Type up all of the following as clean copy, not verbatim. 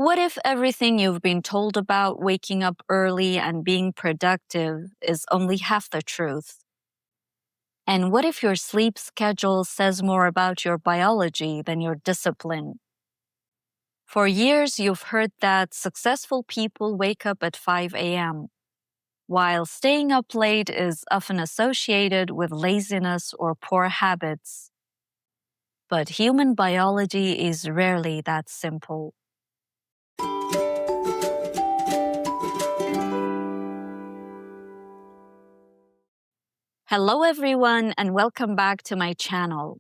What if everything you've been told about waking up early and being productive is only half the truth? And what if your sleep schedule says more about your biology than your discipline? For years, you've heard that successful people wake up at 5 a.m., while staying up late is often associated with laziness or poor habits. But human biology is rarely that simple. Hello, everyone, and welcome back to my channel.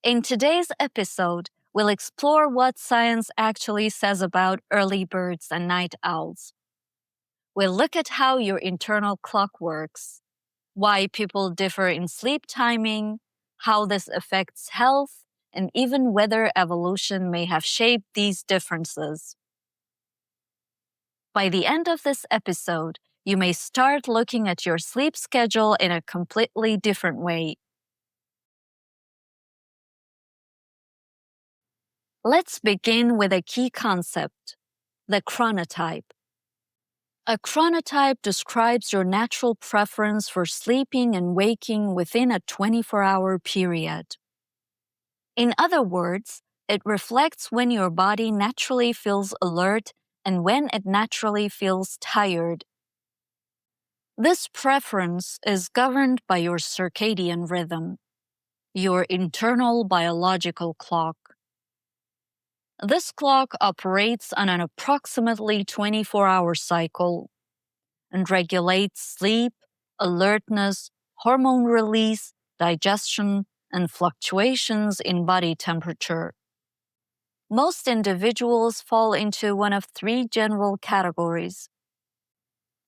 In today's episode, we'll explore what science actually says about early birds and night owls. We'll look at how your internal clock works, why people differ in sleep timing, how this affects health, and even whether evolution may have shaped these differences. By the end of this episode, you may start looking at your sleep schedule in a completely different way. Let's begin with a key concept, the chronotype. A chronotype describes your natural preference for sleeping and waking within a 24-hour period. In other words, it reflects when your body naturally feels alert and when it naturally feels tired. This preference is governed by your circadian rhythm, your internal biological clock. This clock operates on an approximately 24-hour cycle and regulates sleep, alertness, hormone release, digestion, and fluctuations in body temperature. Most individuals fall into one of three general categories.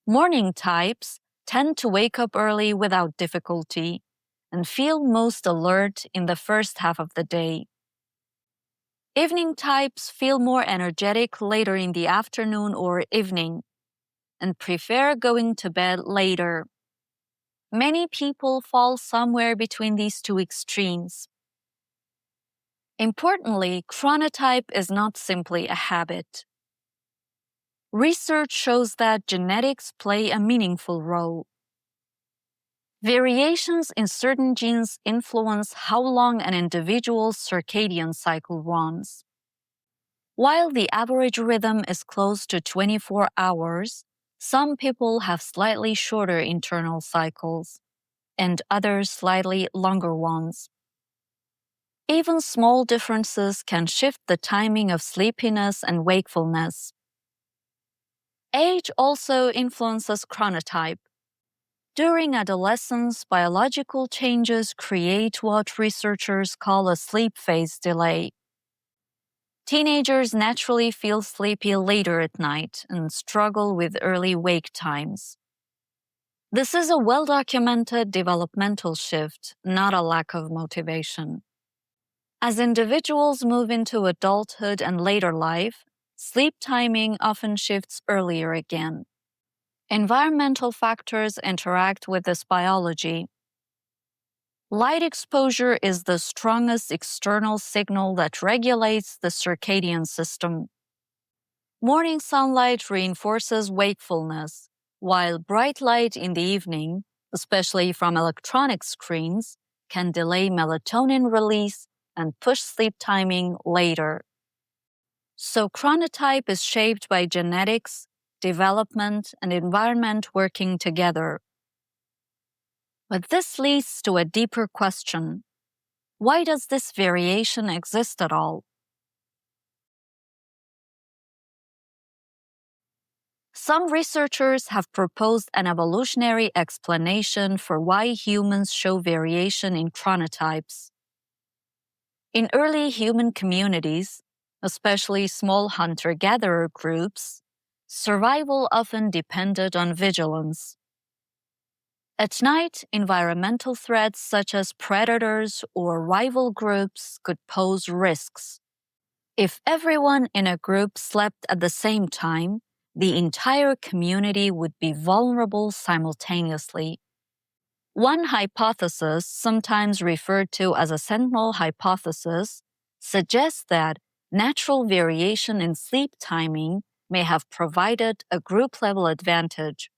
Morning types tend to wake up early without difficulty and feel most alert in the first half of the day. Evening types feel more energetic later in the afternoon or evening and prefer going to bed later. Many people fall somewhere between these two extremes. Importantly, chronotype is not simply a habit. Research shows that genetics play a meaningful role. Variations in certain genes influence how long an individual's circadian cycle runs. While the average rhythm is close to 24 hours, some people have slightly shorter internal cycles, and others slightly longer ones. Even small differences can shift the timing of sleepiness and wakefulness. Age also influences chronotype. During adolescence, biological changes create what researchers call a sleep phase delay. Teenagers naturally feel sleepy later at night and struggle with early wake times. This is a well-documented developmental shift, not a lack of motivation. As individuals move into adulthood and later life, sleep timing often shifts earlier again. Environmental factors interact with this biology. Light exposure is the strongest external signal that regulates the circadian system. Morning sunlight reinforces wakefulness, while bright light in the evening, especially from electronic screens, can delay melatonin release and push sleep timing later. So chronotype is shaped by genetics, development, and environment working together. But this leads to a deeper question. Why does this variation exist at all? Some researchers have proposed an evolutionary explanation for why humans show variation in chronotypes. In early human communities, especially small hunter-gatherer groups, survival often depended on vigilance. At night, environmental threats such as predators or rival groups could pose risks. If everyone in a group slept at the same time, the entire community would be vulnerable simultaneously. One hypothesis, sometimes referred to as a sentinel hypothesis, suggests that natural variation in sleep timing may have provided a group-level advantage.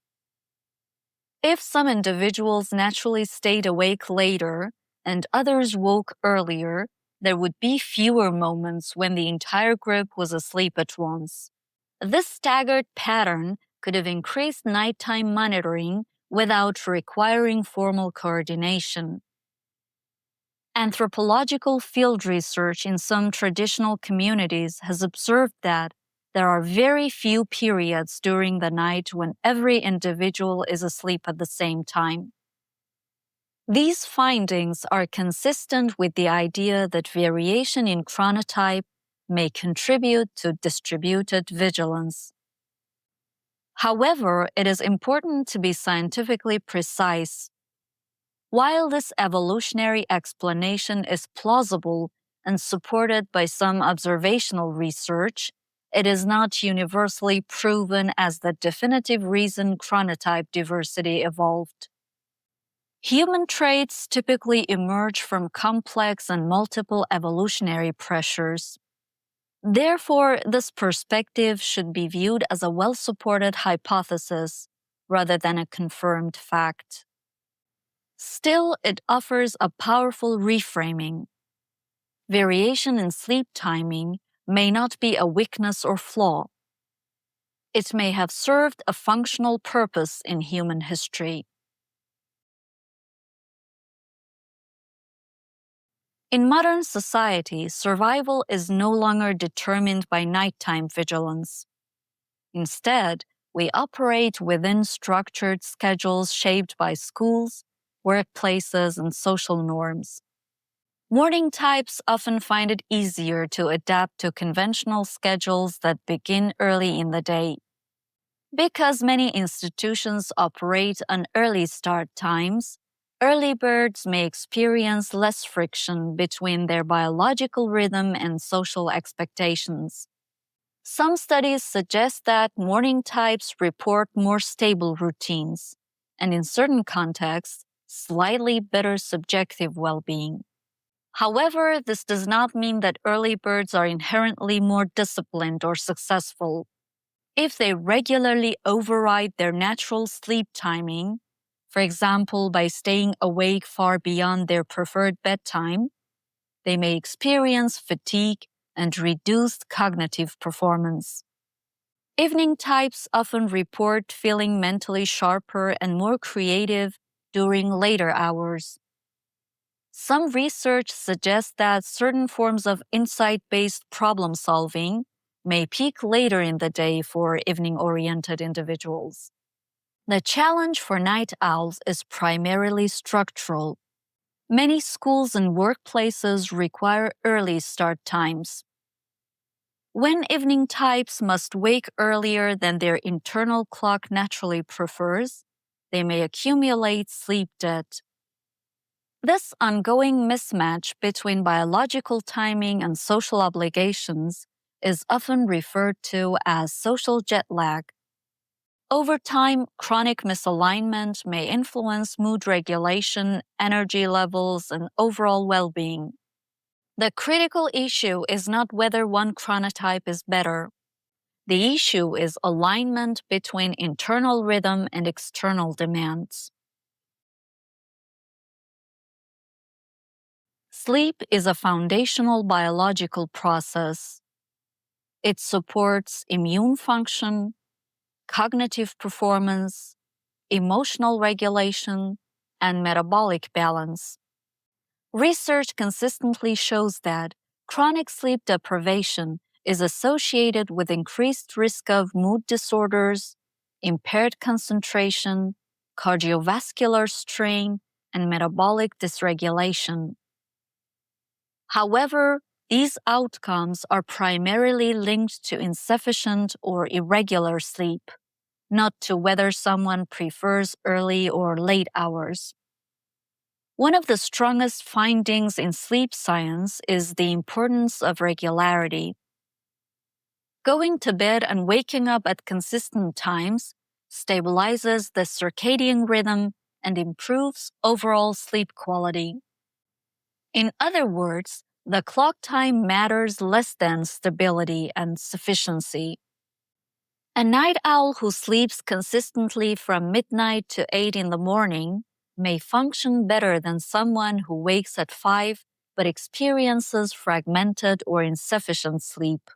If some individuals naturally stayed awake later and others woke earlier, there would be fewer moments when the entire group was asleep at once. This staggered pattern could have increased nighttime monitoring without requiring formal coordination. Anthropological field research in some traditional communities has observed that there are very few periods during the night when every individual is asleep at the same time. These findings are consistent with the idea that variation in chronotype may contribute to distributed vigilance. However, it is important to be scientifically precise. While this evolutionary explanation is plausible and supported by some observational research, it is not universally proven as the definitive reason chronotype diversity evolved. Human traits typically emerge from complex and multiple evolutionary pressures. Therefore, this perspective should be viewed as a well-supported hypothesis rather than a confirmed fact. Still, it offers a powerful reframing. Variation in sleep timing may not be a weakness or flaw. It may have served a functional purpose in human history. In modern society, survival is no longer determined by nighttime vigilance. Instead, we operate within structured schedules shaped by schools, workplaces, and social norms. Morning types often find it easier to adapt to conventional schedules that begin early in the day. Because many institutions operate on early start times, early birds may experience less friction between their biological rhythm and social expectations. Some studies suggest that morning types report more stable routines, and in certain contexts, slightly better subjective well-being. However, this does not mean that early birds are inherently more disciplined or successful. If they regularly override their natural sleep timing, for example, by staying awake far beyond their preferred bedtime, they may experience fatigue and reduced cognitive performance. Evening types often report feeling mentally sharper and more creative during later hours. Some research suggests that certain forms of insight-based problem solving may peak later in the day for evening-oriented individuals. The challenge for night owls is primarily structural. Many schools and workplaces require early start times. When evening types must wake earlier than their internal clock naturally prefers, they may accumulate sleep debt. This ongoing mismatch between biological timing and social obligations is often referred to as social jet lag. Over time, chronic misalignment may influence mood regulation, energy levels, and overall well-being. The critical issue is not whether one chronotype is better. The issue is alignment between internal rhythm and external demands. Sleep is a foundational biological process. It supports immune function, cognitive performance, emotional regulation, and metabolic balance. Research consistently shows that chronic sleep deprivation is associated with increased risk of mood disorders, impaired concentration, cardiovascular strain, and metabolic dysregulation. However, these outcomes are primarily linked to insufficient or irregular sleep, not to whether someone prefers early or late hours. One of the strongest findings in sleep science is the importance of regularity. Going to bed and waking up at consistent times stabilizes the circadian rhythm and improves overall sleep quality. In other words, The clock time matters less than stability and sufficiency. A night owl who sleeps consistently from midnight to 8 in the morning may function better than someone who wakes at 5 but experiences fragmented or insufficient sleep.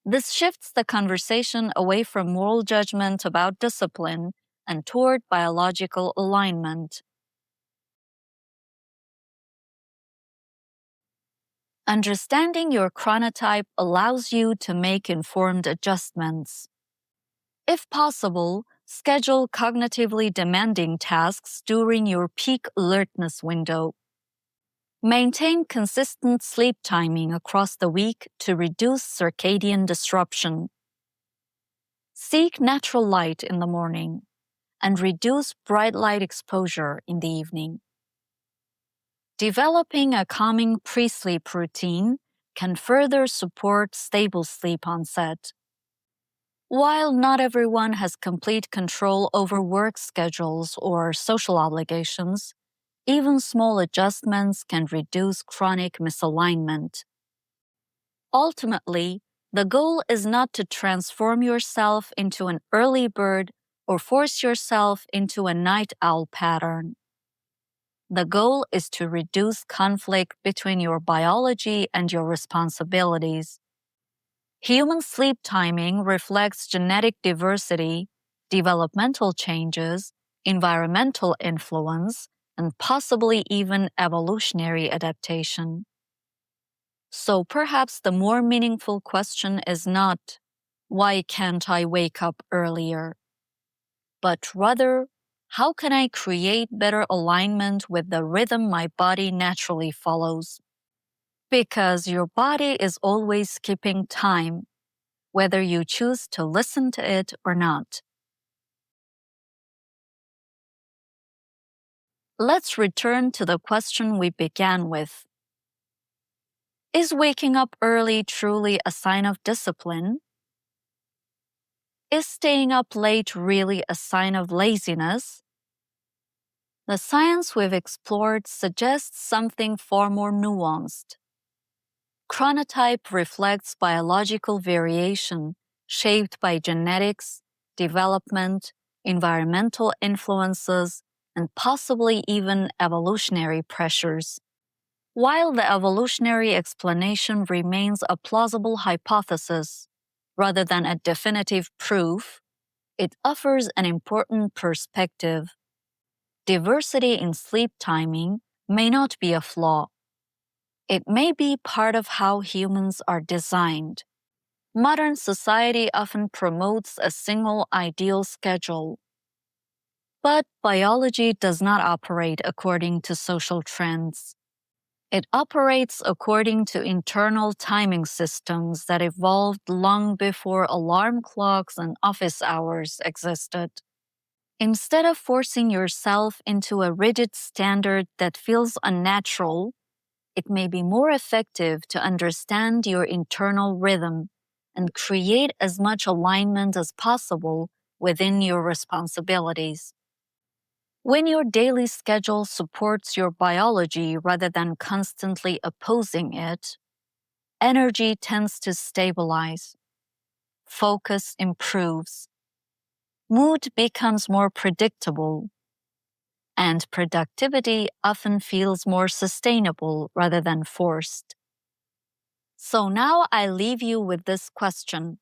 This shifts the conversation away from moral judgment about discipline and toward biological alignment. Understanding your chronotype allows you to make informed adjustments. If possible, schedule cognitively demanding tasks during your peak alertness window. Maintain consistent sleep timing across the week to reduce circadian disruption. Seek natural light in the morning and reduce bright light exposure in the evening. Developing a calming pre-sleep routine can further support stable sleep onset. While not everyone has complete control over work schedules or social obligations, even small adjustments can reduce chronic misalignment. Ultimately, the goal is not to transform yourself into an early bird or force yourself into a night owl pattern. The goal is to reduce conflict between your biology and your responsibilities. Human sleep timing reflects genetic diversity, developmental changes, environmental influence, and possibly even evolutionary adaptation. So perhaps the more meaningful question is not, why can't I wake up earlier? But rather, how can I create better alignment with the rhythm my body naturally follows? Because your body is always keeping time, whether you choose to listen to it or not. Let's return to the question we began with. Is waking up early truly a sign of discipline? Is staying up late really a sign of laziness? The science we've explored suggests something far more nuanced. Chronotype reflects biological variation shaped by genetics, development, environmental influences, and possibly even evolutionary pressures. While the evolutionary explanation remains a plausible hypothesis rather than a definitive proof, it offers an important perspective. Diversity in sleep timing may not be a flaw. It may be part of how humans are designed. Modern society often promotes a single ideal schedule. But biology does not operate according to social trends. It operates according to internal timing systems that evolved long before alarm clocks and office hours existed. Instead of forcing yourself into a rigid standard that feels unnatural, it may be more effective to understand your internal rhythm and create as much alignment as possible within your responsibilities. When your daily schedule supports your biology rather than constantly opposing it, energy tends to stabilize, focus improves, mood becomes more predictable, and productivity often feels more sustainable rather than forced. So now I leave you with this question.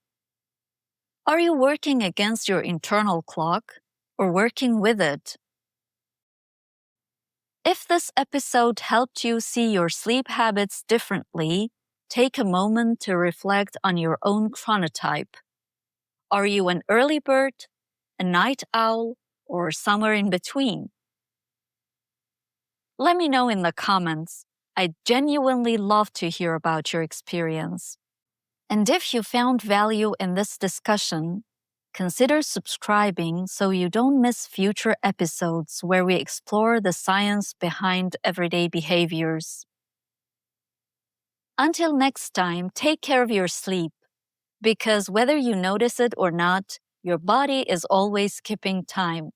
Are you working against your internal clock or working with it? If this episode helped you see your sleep habits differently, take a moment to reflect on your own chronotype. Are you an early bird, a night owl, or somewhere in between? Let me know in the comments. I genuinely love to hear about your experience. And if you found value in this discussion, consider subscribing so you don't miss future episodes where we explore the science behind everyday behaviors. Until next time, take care of your sleep, because whether you notice it or not, your body is always keeping time.